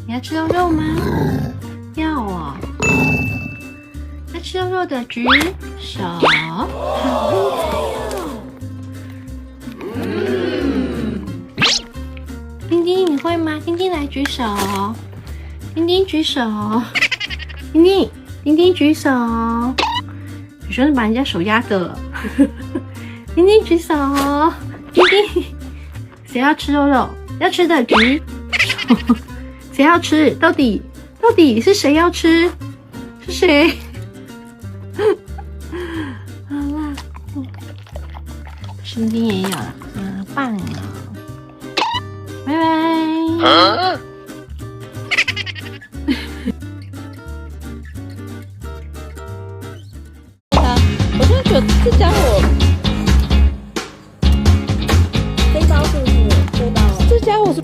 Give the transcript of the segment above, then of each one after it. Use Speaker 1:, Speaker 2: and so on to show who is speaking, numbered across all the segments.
Speaker 1: 你要吃肉肉吗？要哦。要吃肉肉的举手，好厉害哦！丁丁，你会吗？丁丁来举手，丁丁举手，丁丁举手。有时候把人家手压的了。丁丁举手，丁丁，谁要吃肉肉？要吃的举手。谁要吃？到底是谁要吃？是谁？好啦，丁丁也有了，棒啊！拜拜。
Speaker 2: 我真的觉得这家伙，背包是不是？背包，这家伙是。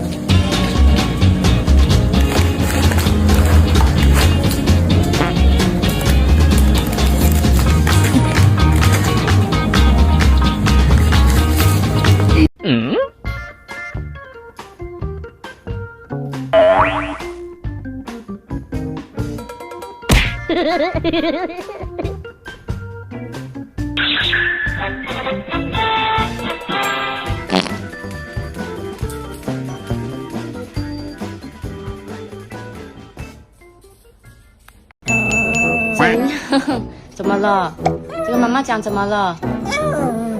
Speaker 2: 怎么了？这个妈妈讲怎么了？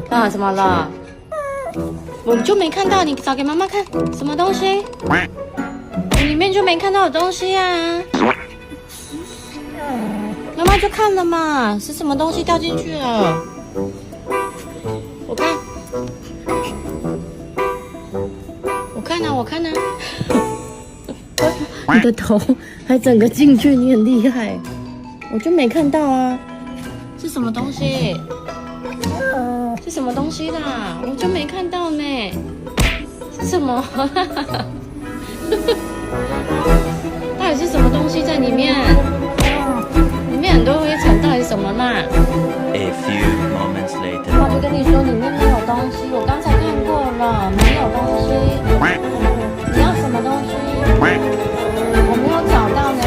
Speaker 2: 啊，怎么了？我就没看到，你找给妈妈看什么东西？里面就没看到有东西啊。妈妈就看了嘛，是什么东西掉进去了？我看啊。你的头还整个进去，你很厉害。我就没看到啊，是什么东西？是什么东西啦？我就没看到呢。是什么？到底是什么东西在里面？里面很多灰尘，到底什么啦
Speaker 3: ？A few moments later，
Speaker 2: 我就跟你说里面没有东西，我刚才看过了，没有东西。你要什么东西？我没有找到呢。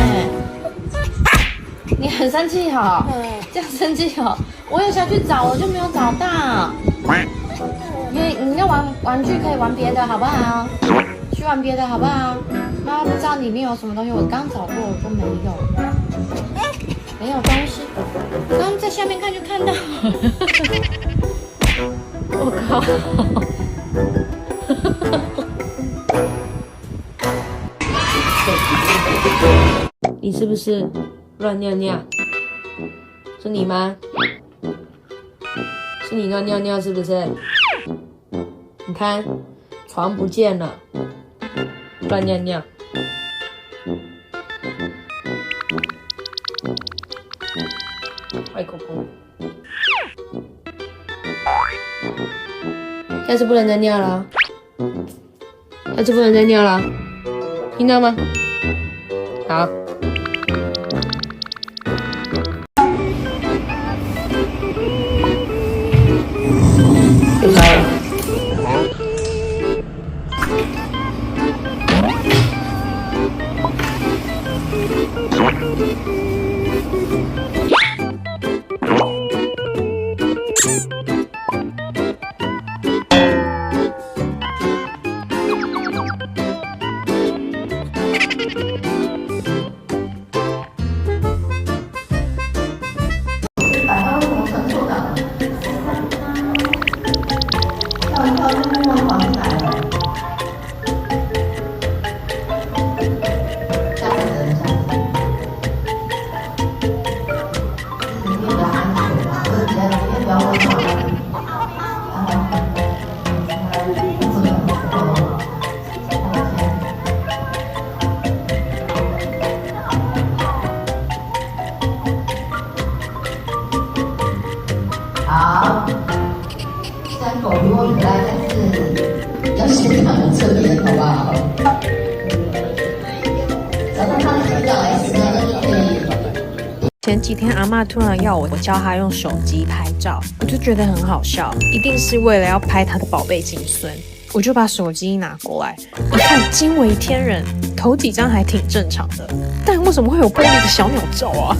Speaker 2: 你很生气哦，这样生气哦。我有下去找，我就没有找到。你那玩具可以玩别的好不好？去玩别的好不好？妈妈不知道里面有什么东西，我刚找过，我说没有，没有东西。刚刚在下面看就看到。我靠！你是不是乱尿尿？是你吗？是你乱尿尿是不是？你看，床不见了，乱尿尿。坏狗狗。下次不能再尿了，下次不能再尿了，听到吗？好。被烧了。
Speaker 4: 好，山狗比我可爱，但是要现场有侧面，好不好？找到它的小 S 呢，就可以。
Speaker 5: 前几天阿嬷突然要我教她用手机拍照，我就觉得很好笑，一定是为了要拍她的宝贝金孙。我就把手机拿过来，一看惊为天人，头几张还挺正常的，但为什么会有玻璃的小鸟照啊？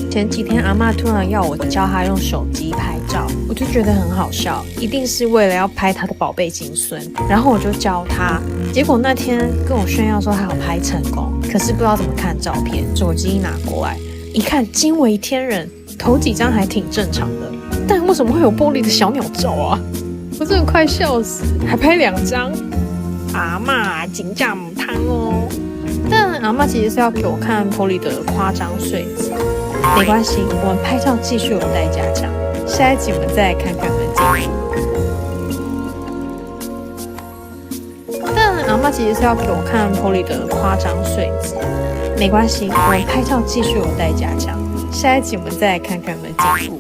Speaker 5: 前几天阿嬷突然要我教她用手机拍照，我就觉得很好笑，一定是为了要拍她的宝贝金孙。然后我就教她，结果那天跟我炫耀说她有拍成功，可是不知道怎么看照片，手机一拿过来一看，惊为天人，头几张还挺正常的，但为什么会有玻璃的小鸟照啊？我真的快笑死，还拍2张，阿嬷真假母汤哦。但阿嬷其实是要给我看 Polly 的夸张睡姿。没关系，我们拍照技术有待加强，下一集我们再来看看门禁。但阿嬷其实是要给我看 Polly 的夸张睡姿。没关系，我们拍照技术有待加强，下一集我们再来看看门禁部。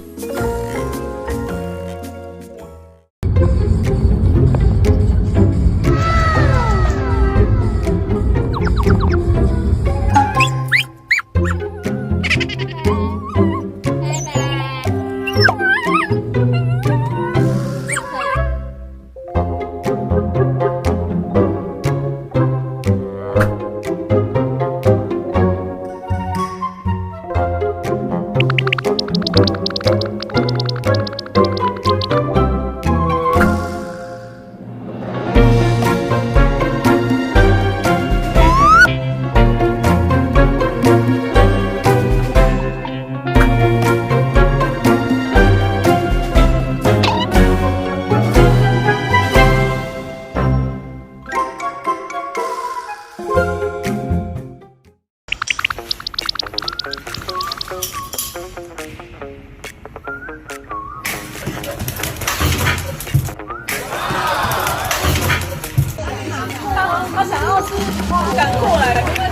Speaker 5: 他想要吃，赶过来了。